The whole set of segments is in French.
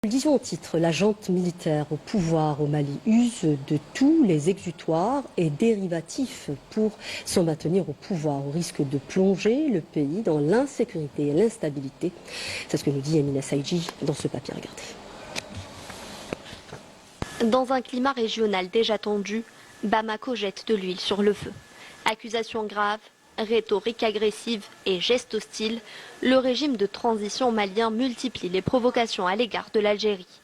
Disons au titre, la junte militaire au pouvoir au Mali use de tous les exutoires et dérivatifs pour s'en maintenir au pouvoir, au risque de plonger le pays dans l'insécurité et l'instabilité. C'est ce que nous dit Emina Saïdji dans ce papier. Regardez. Dans un climat régional déjà tendu, Bamako jette de l'huile sur le feu. Accusations graves, rhétorique agressive et gestes hostiles, le régime de transition malien multiplie les provocations à l'égard de l'Algérie.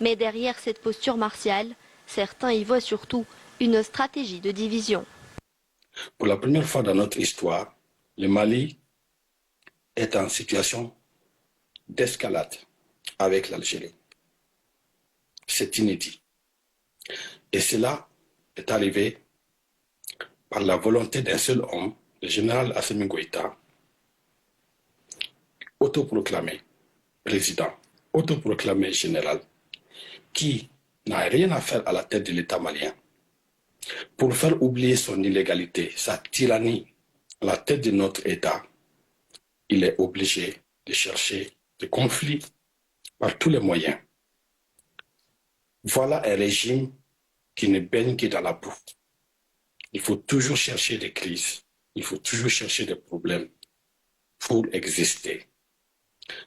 Mais derrière cette posture martiale, certains y voient surtout une stratégie de division. Pour la première fois dans notre histoire, le Mali est en situation d'escalade avec l'Algérie. C'est inédit. Et cela est arrivé par la volonté d'un seul homme, le général Assimi Goïta, autoproclamé président, autoproclamé général, qui n'a rien à faire à la tête de l'État malien. Pour faire oublier son illégalité, sa tyrannie à la tête de notre État, il est obligé de chercher des conflits par tous les moyens. Voilà un régime qui ne baigne que dans la boue. Il faut toujours chercher des crises, il faut toujours chercher des problèmes pour exister.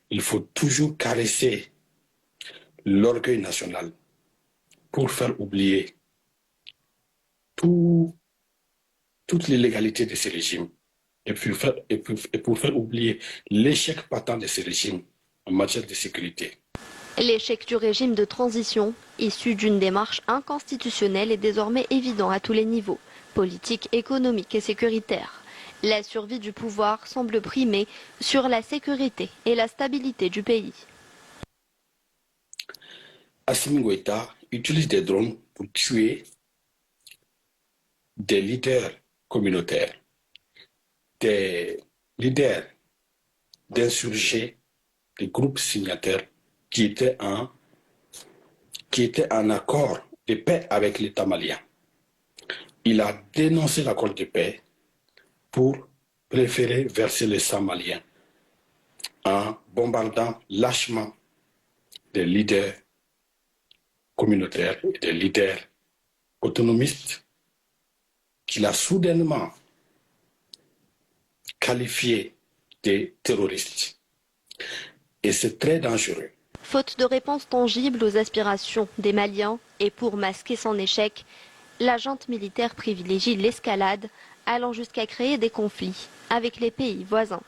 Il faut toujours caresser l'orgueil national pour faire oublier toute l'illégalité de ce régime et pour faire oublier l'échec patent de ce régime en matière de sécurité. L'échec du régime de transition, issu d'une démarche inconstitutionnelle, est désormais évident à tous les niveaux, politiques, économiques et sécuritaires. La survie du pouvoir semble primer sur la sécurité et la stabilité du pays. Assimi Goïta utilise des drones pour tuer des leaders communautaires, des leaders d'insurgés, des groupes signataires qui étaient en accord de paix avec l'État malien. Il a dénoncé l'accord de paix pour préférer verser le sang malien en bombardant lâchement des leaders communautaires et des leaders autonomistes qu'il a soudainement qualifiés de terroristes. Et c'est très dangereux. Faute de réponse tangible aux aspirations des Maliens et pour masquer son échec, la junte militaire privilégie l'escalade, allant jusqu'à créer des conflits avec les pays voisins.